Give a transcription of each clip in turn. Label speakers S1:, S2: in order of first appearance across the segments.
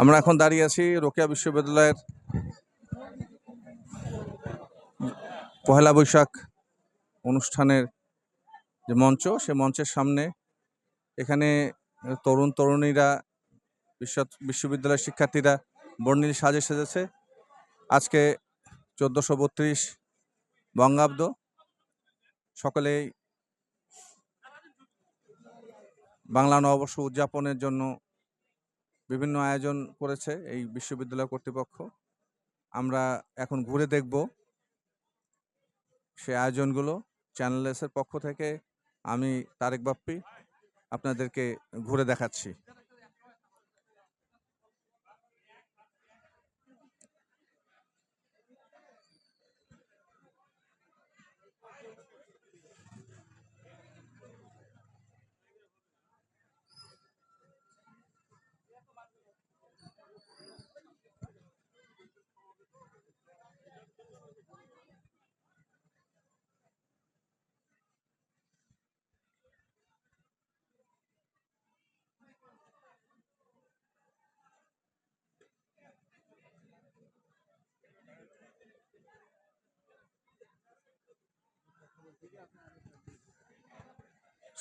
S1: আমরা এখন দাঁড়িয়ে আছি রোকেয়া বিশ্ববিদ্যালয়ের পহেলা বৈশাখ অনুষ্ঠানের যে মঞ্চ, সে মঞ্চের সামনে। এখানে তরুণ তরুণীরা, বিশ্ববিদ্যালয়ের শিক্ষার্থীরা বর্ণিল সাজে সেজেছে। আজকে 1432 বঙ্গাব্দ। সকলেই বাংলা নববর্ষ উদযাপনের জন্য বিভিন্ন আয়োজন করেছে এই বিশ্ববিদ্যালয় কর্তৃপক্ষ। আমরা এখন ঘুরে দেখব সে আয়োজনগুলো। চ্যানেল এস এর পক্ষ থেকে আমি তারেক বাপ্পি আপনাদেরকে ঘুরে দেখাচ্ছি।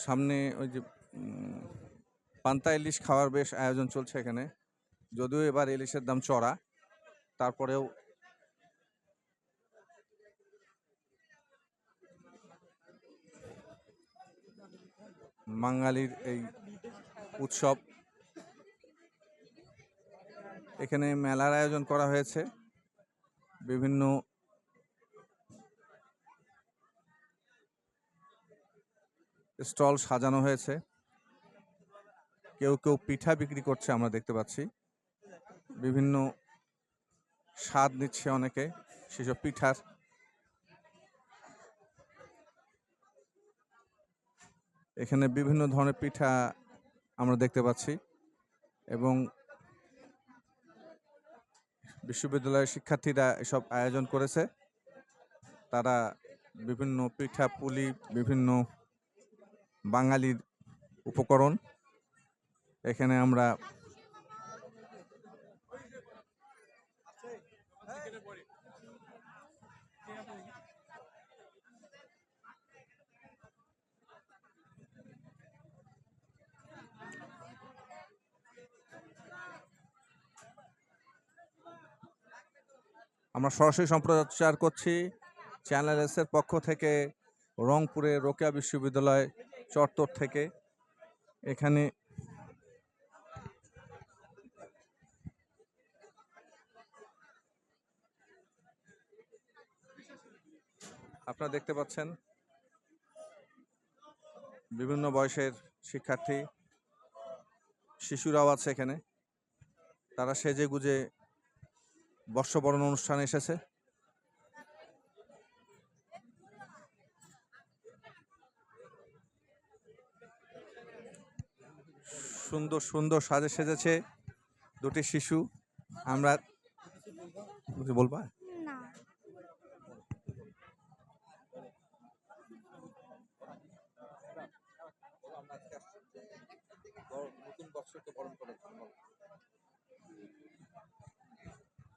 S1: সামনে ওই যে পান্তা ইলিশ খাওয়ার বেশ আয়োজন চলছে এখানে। যদিও এবার ইলিশের দাম চড়া, তারপরেও বাঙালির এই উৎসব। এখানে মেলার আয়োজন করা হয়েছে, বিভিন্ন স্টল সাজানো হয়েছে। কেউ কেউ পিঠা বিক্রি করছে, আমরা দেখতে পাচ্ছি। বিভিন্ন স্বাদ নিচ্ছে অনেকে সেসব পিঠার। এখানে বিভিন্ন ধরনের পিঠা আমরা দেখতে পাচ্ছি এবং বিশ্ববিদ্যালয়ের শিক্ষার্থীরা এসব আয়োজন করেছে। তারা বিভিন্ন পিঠা পুলি, বিভিন্ন বাঙালির উপকরণ এখানে আমরা সরাসরি সম্প্রচার করছি চ্যানেল এস এর পক্ষ থেকে রংপুরের রোকেয়া বিশ্ববিদ্যালয় চত্বর থেকে। এখানে আপনারা দেখতে পাচ্ছেন বিভিন্ন বয়সের শিক্ষার্থী, শিশুরাও আছে এখানে। তারা সেজে গুজে বর্ষবরণ অনুষ্ঠানে এসেছে। সুন্দর সুন্দর সাজে সেজেছে দুটি শিশু। আমরা বলবা না,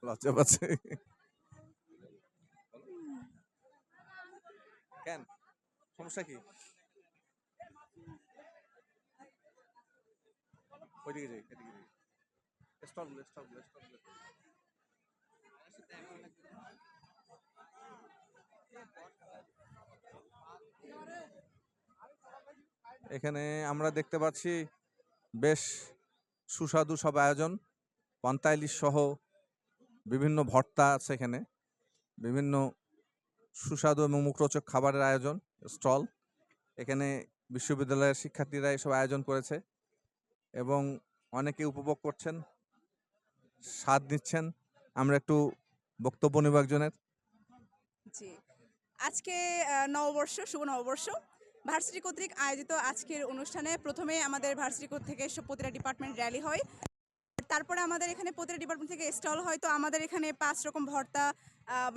S1: লজ্জা পাচ্ছে কেন? সমস্যা কি? ওইদিকে যাই, এদিকে যাই। এখানে আমরা দেখতে পাচ্ছি বেশ সুস্বাদু সব আয়োজন। পান্তা ইলিশ সহ বিভিন্ন ভর্তা আছে এখানে, বিভিন্ন সুস্বাদু এবং মুখরোচক খাবারের আয়োজন, স্টল। এখানে বিশ্ববিদ্যালয়ের শিক্ষার্থীরা এসব আয়োজন করেছে এবং অনেকে উপভোগ করছেন, স্বাদ নিচ্ছেন। আমরা একটু বক্তব্য নেব একজনের।
S2: জি, আজকে নববর্ষ, শুভ নববর্ষ। ভার্সিটি কর্তৃক আয়োজিত আজকের অনুষ্ঠানে প্রথমে আমাদের ভার্সিটি থেকে প্রতিটা ডিপার্টমেন্ট র্যালি হয়। তারপরে আমাদের এখানে প্রতিটা ডিপার্টমেন্ট থেকে স্টল হয়। তো আমাদের এখানে 5 রকম ভর্তা,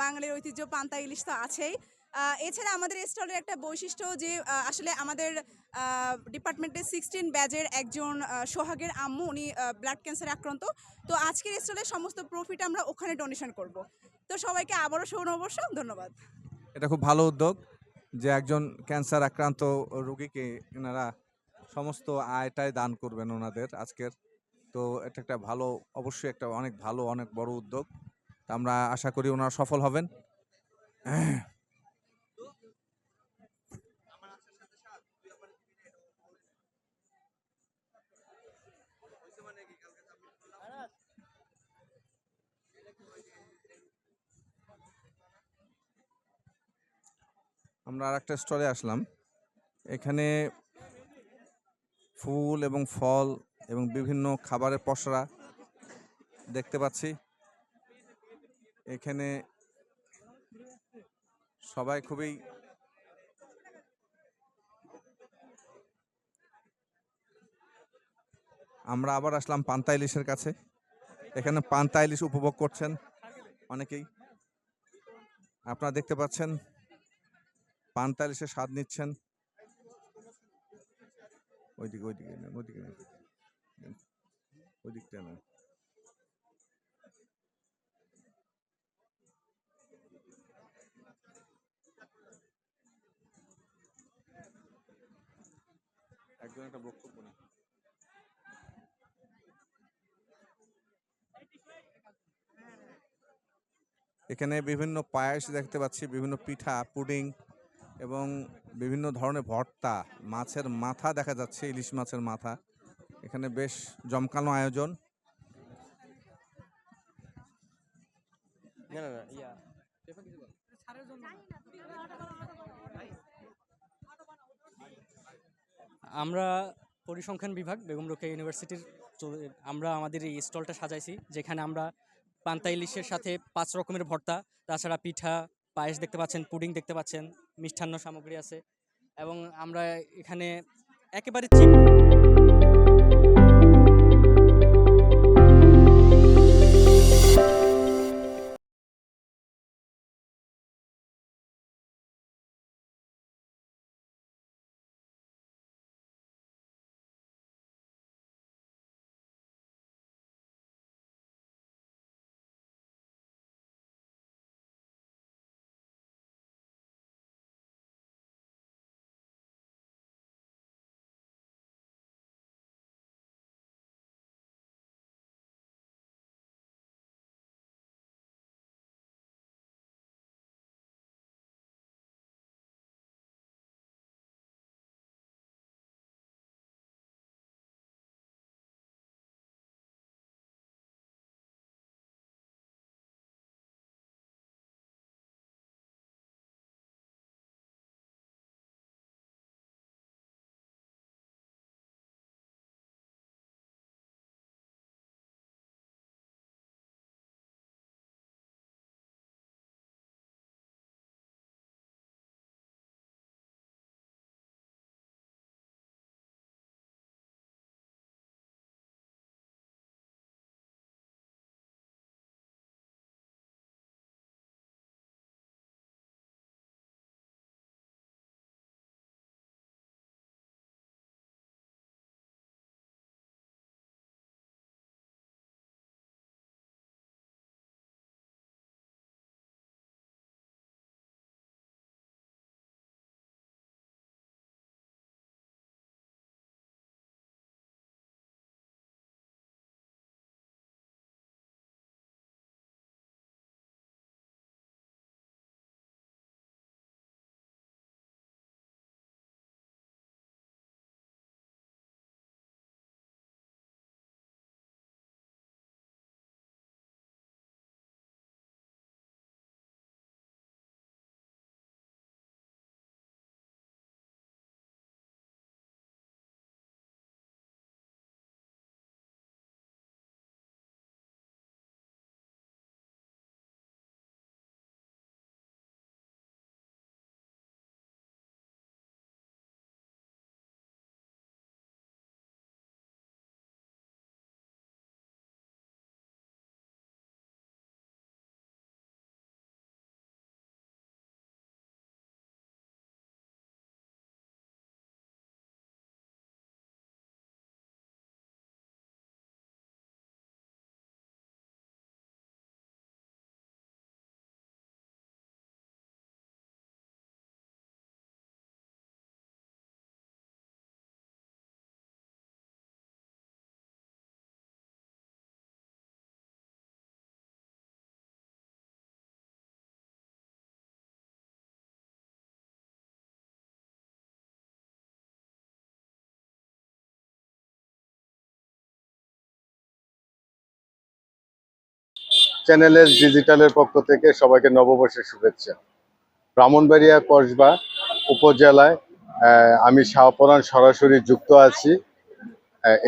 S2: বাঙালির ঐতিহ্য পান্তা ইলিশ তো আছেই। এছাড়া আমাদের স্টলের একটা বৈশিষ্ট্য যে আসলে আমাদের ডিপার্টমেন্টের 16 ব্যাচের একজন সোহাগের আম্মু, উনি ব্লাড ক্যান্সারে আক্রান্ত। তো আজকের স্টলের সমস্ত প্রফিট আমরা ওখানে ডোনেশন করব। তো সবাইকে আবারও শুভ নববর্ষ, ধন্যবাদ।
S1: এটা খুব ভালো উদ্যোগ যে একজন ক্যান্সার আক্রান্ত রোগীকে এনারা সমস্ত আয়টাই দান করবেন ওনাদের আজকের। তো এটা একটা ভালো, অবশ্যই একটা অনেক ভালো, অনেক বড় উদ্যোগ। তা আমরা আশা করি ওনারা সফল হবেন। আমরা আরেকটা স্টলে আসলাম। এখানে ফুল এবং ফল এবং বিভিন্ন খাবারের পসরা দেখতে পাচ্ছি। এখানে সবাই খুবই আমরা আবার আসলাম পান্তা ইলিশের কাছে। এখানে পান্তা ইলিশ উপভোগ করছেন অনেকেই। আপনারা দেখতে পাচ্ছেন পান্তা ইলিশের স্বাদ নিচ্ছেন। ওইদিকে ওইদিকে না, ওইদিকে না, ওইদিকটা না। একজন একটা বক্তব্য না। এখানে বিভিন্ন পায়েস দেখতে পাচ্ছি, বিভিন্ন পিঠা, পুডিং এবং বিভিন্ন ধরনের ভর্তা, মাছের মাথা দেখা যাচ্ছে, ইলিশ মাছের মাথা। এখানে বেশ জমকালো আয়োজন।
S3: না না না ইয়া আমরা পরিসংখ্যান বিভাগ বেগম রোকেয়া ইউনিভার্সিটির আমরা আমাদের এই স্টলটা সাজাইছি, যেখানে আমরা পান্তা ইলিশের সাথে 5 রকমের ভর্তা, তাছাড়া পিঠা, পায়েস দেখতে পাচ্ছেন, পুডিং দেখতে পাচ্ছেন, মিষ্টান্ন সামগ্রী আছে। এবং আমরা এখানে একেবারে
S4: চ্যানেলের ডিজিটালের পক্ষ থেকে সবাইকে নববর্ষের শুভেচ্ছা। ব্রাহ্মণবাড়িয়া কসবা উপজেলায় আমি শাহপরান সরাসরি যুক্ত আছি।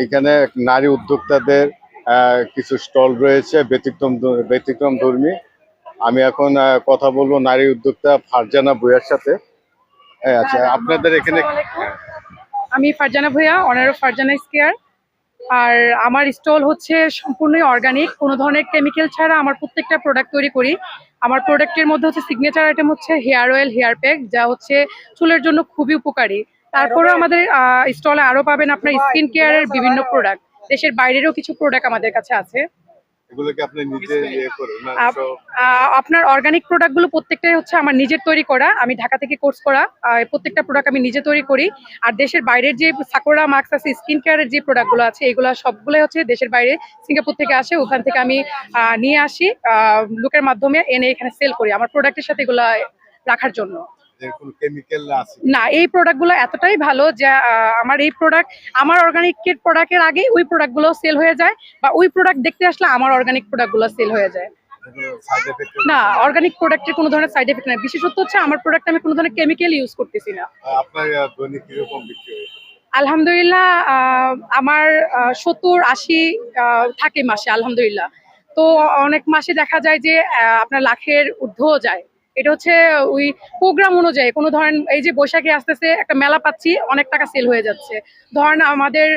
S4: এখানে নারী উদ্যোক্তাদের কিছু স্টল রয়েছে ব্যতিক্রম ধর্মী। আমি এখন কথা বলবো নারী উদ্যোক্তা ফারজানা ভূঁইয়ার সাথে। আচ্ছা, আপনাদের এখানে
S5: আমি Farzana Bhuiyan, owner of Farzana square. আর আমার স্টল হচ্ছে সম্পূর্ণই অর্গানিক, কোনো ধরনের কেমিক্যাল ছাড়া আমার প্রত্যেকটা প্রোডাক্ট তৈরি করি। আমার প্রোডাক্টের মধ্যে হচ্ছে সিগনেচার আইটেম হচ্ছে হেয়ার অয়েল, হেয়ার প্যাক, যা হচ্ছে চুলের জন্য খুবই উপকারী। তারপরেও আমাদের স্টলে আরো পাবেন আপনার স্কিন কেয়ারের বিভিন্ন প্রোডাক্ট, দেশের বাইরেরও কিছু প্রোডাক্ট আমাদের কাছে আছে।
S4: এগুলো কি আপনি নিজে করেন না?
S5: আপনার অর্গানিক প্রোডাক্টগুলো প্রত্যেকটাই হচ্ছে আমার নিজের তৈরি করা, আমি ঢাকা থেকে কোর্স করা। প্রত্যেকটা প্রোডাক্ট আমি নিজে তৈরি করি। আর দেশের বাইরের যে সাকুরা মাস্ক আছে, স্কিন কেয়ারের যে প্রোডাক্টগুলো আছে, এগুলো সবগুলোই হচ্ছে দেশের বাইরে, সিঙ্গাপুর থেকে আসে। ওখান থেকে আমি নিয়ে আসি, লোকের মাধ্যমে এনে এখানে সেল করি আমার প্রোডাক্টের সাথে এগুলো রাখার জন্য। না, এই প্রোডাক্টগুলো এতটাই ভালো যে আমার এই প্রোডাক্ট, আমার অর্গানিকের প্রোডাক্টের আগে ওই প্রোডাক্টগুলো সেল হয়ে যায়, বা ওই প্রোডাক্ট দেখতে আসলে আমার অর্গানিক প্রোডাক্টগুলো সেল হয়ে যায়। না, অর্গানিক প্রোডাক্টের কোনো ধরনের সাইড এফেক্ট নাই। বিশেষত হচ্ছে আমার প্রোডাক্ট আমি কোনো ধরনের কেমিক্যাল ইউজ করতেছি না।
S4: আপনার দৈনিক কিরকম বিক্রি হয়?
S5: আলহামদুলিল্লাহ, আমার 70-80 থাকে মাসে, আলহামদুলিল্লাহ। তো অনেক মাসে দেখা যায় যে আপনার লাখের ঊর্ধ্বও যায়। এটা হচ্ছে ওই প্রোগ্রাম অনুযায়ী, কোনো ধরেন এই যে বৈশাখে আসতেছে একটা মেলা পাচ্ছি, অনেক টাকা সেল হয়ে যাচ্ছে। ধরেন আমাদের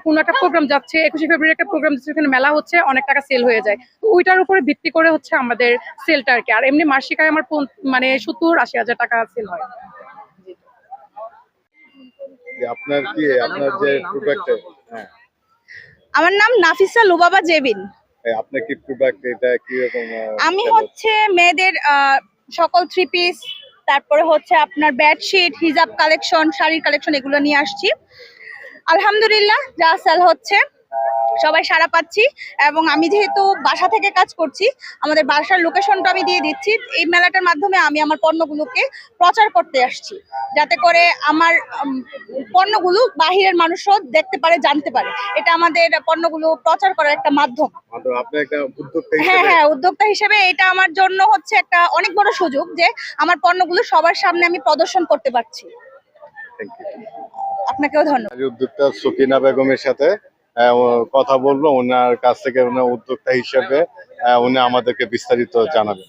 S5: কোনো একটা প্রোগ্রাম যাচ্ছে, 21শে ফেব্রুয়ারি একটা প্রোগ্রাম যাচ্ছে, ওখানে মেলা হচ্ছে, অনেক টাকা সেল হয়ে যায়। তো ওইটার উপরে ভিত্তি করে হচ্ছে আমাদের সেলটা আর কি। আর এমনি মাসিক আয় আমার মানে 70-80 হাজার টাকা সেল হয়।
S4: আপনার যে প্রোডাক্ট,
S2: আমার নাম নাফিসা লুবাবা জেবিন।
S4: আপনার কি প্রোডাক্ট, এটা কি রকম?
S2: আমি হচ্ছে মেয়েদের সকল থ্রি পিস, তারপরে হচ্ছে আপনার বেডশিট, হিজাব কালেকশন, শাড়ির কালেকশন এগুলো নিয়ে আসছি। আলহামদুলিল্লাহ যা সেল হচ্ছে, সবাই সাড়া পাচ্ছি। এবং আমি যেহেতু বাসা থেকে কাজ করছি, আমাদের বাসার লোকেশনটা আমি দিয়ে দিচ্ছি। এই মেলাটার মাধ্যমে আমি আমার পণ্যগুলোকে প্রচার করতে আসছি, যাতে করে আমার পণ্যগুলো বাহিরের মানুষও দেখতে পারে, জানতে পারে। এটা আমাদের পণ্যগুলো প্রচার করার একটা মাধ্যম।
S4: আপনি একটা উদ্যোক্তা
S2: হ্যাঁ
S4: হিসেবে,
S2: হ্যাঁ, উদ্যোক্তা হিসেবে এটা আমার জন্য হচ্ছে একটা অনেক বড় সুযোগ যে আমার পণ্যগুলো সবার সামনে আমি প্রদর্শন করতে পারছি। আপনাকেও ধন্যবাদ।
S4: নারী উদ্যোক্তা সকিনা বেগমের সাথে কথা বলবো, ওনার কাছ থেকে ওনার উদ্যোক্তা হিসেবে উনি আমাদেরকে বিস্তারিত জানাবেন।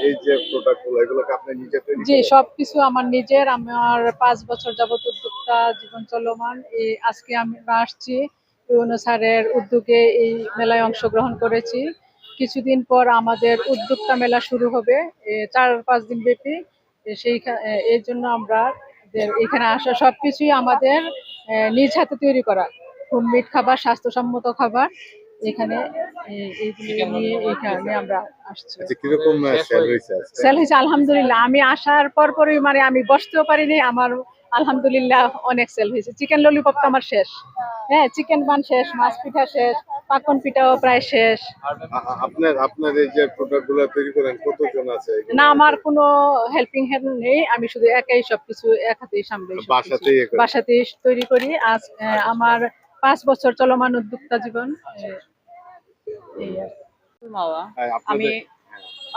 S4: এই যে প্রোডাক্টগুলো, এগুলোকে আপনি নিজে তৈরি
S5: জি,
S4: করেন?
S5: সবকিছু আমার নিজের। আমার 5 বছর যাবত উদ্যোক্তা জীবন চলমান। আজকে আমরা আসছি ইউনূস স্যারের উদ্যোগে এই মেলায় অংশগ্রহণ করেছি। কিছুদিন পর আমাদের উদ্যোক্তা মেলা শুরু হবে, 4-5 দিন ব্যাপী। এই জন্য আমরা এখানে আসা সবকিছুই আমাদের নিজ হাতে তৈরি করা, হোমমেড খাবার, স্বাস্থ্যসম্মত খাবার। এখানে এইগুলো নিয়ে এখানে আমরা আসছি।
S4: আচ্ছা, কিরকম সেল হয়েছে আজকে?
S5: সেল হয়েছে আলহামদুলিল্লাহ। আমি আসার পরই মানে আমি বসতেও পারিনি, আমার আলহামদুলিল্লাহ অনেক সেল হয়েছে। চিকেন ললিপপ তো আমার শেষ, হ্যাঁ, চিকেন বান শেষ, মাছ পিঠা শেষ, পাকন পিঠাও প্রায় শেষ।
S4: আপনার এই যে প্রোডাক্টগুলো তৈরি করেন, কতজন আছে?
S5: না, আমার কোনো হেল্পিং হ্যান্ড নেই, আমি শুধু একাই সবকিছু এক হাতেই সামলাই, বাসাতেই তৈরি করি। আজ আমার 5 বছর চলমান উদ্যোক্তা জীবন। এই আর কি। আমি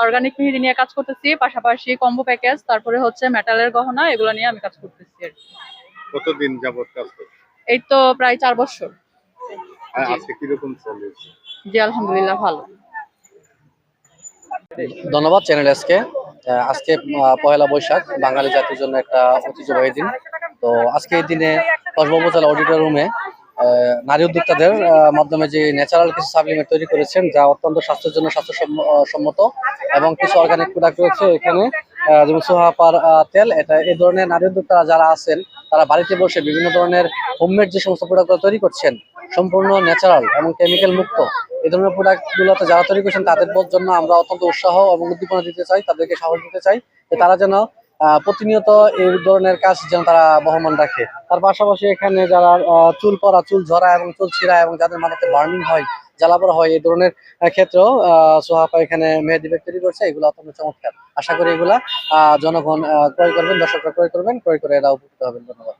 S5: অর্গানিক মেহেদি নিয়ে কাজ করতেছি, পাশাপাশি কম্বো প্যাকেজ, তারপরে হচ্ছে মেটালের গহনা, এগুলো নিয়ে আমি কাজ করতেছি আর কি।
S4: কতদিন যাবত কাজ করছেন?
S5: এই তো প্রায় 4 বছর।
S4: আজকে কিরকম সেল হয়েছে?
S5: জি, আলহামদুলিল্লাহ ভালো।
S3: ধন্যবাদ চ্যানেল এসকে। আজকে পহেলা বৈশাখ, বাঙালি জাতির জন্য একটা ঐতিহ্যবাহী দিন। তো আজকে এই দিনে কসবা উপজেলা অডিটোরিয়ামে নারী উদ্যোক্তাদের মাধ্যমে যে ন্যাচারাল কিছু সাপ্লিমেন্ট তৈরি করেছেন, যা অত্যন্ত স্বাস্থ্যের জন্য স্বাস্থ্যসম্মত, এবং কিছু অর্গানিক প্রোডাক্ট রয়েছে এখানে, যেমন সোহাপার তেল। এই ধরনের নারী উদ্যোক্তারা যারা আছেন, তারা বাড়িতে বসে বিভিন্ন ধরনের হোমমেড যে সমস্ত প্রোডাক্টগুলো তৈরি করছেন, সম্পূর্ণ ন্যাচারাল এবং কেমিক্যাল মুক্ত, এই ধরনের প্রোডাক্টগুলোতে যারা তৈরি করছেন তাদের জন্য আমরা অত্যন্ত উৎসাহ এবং উদ্দীপনা দিতে চাই, তাদেরকে সাহস দিতে চাই যে তারা যেন প্রতিনিয়ত এই ধরনের কাজ যেন তারা বহমান রাখে। তার পাশাপাশি এখানে যারা চুল পড়া, চুল ঝরা এবং চুল ছিঁড়া এবং যাদের মাথাতে বার্নিং হয়, জ্বালাপোড়া হয়, এই ধরনের ক্ষেত্রেও সোহাপা এখানে মেহেদি ব্যাগ তৈরি করছে। এগুলো অত্যন্ত চমৎকার। আশা করি এগুলা জনগণ ক্রয় করবেন, দর্শকরা ক্রয় করবেন, ক্রয় করে এরা উপকৃত হবেন। ধন্যবাদ।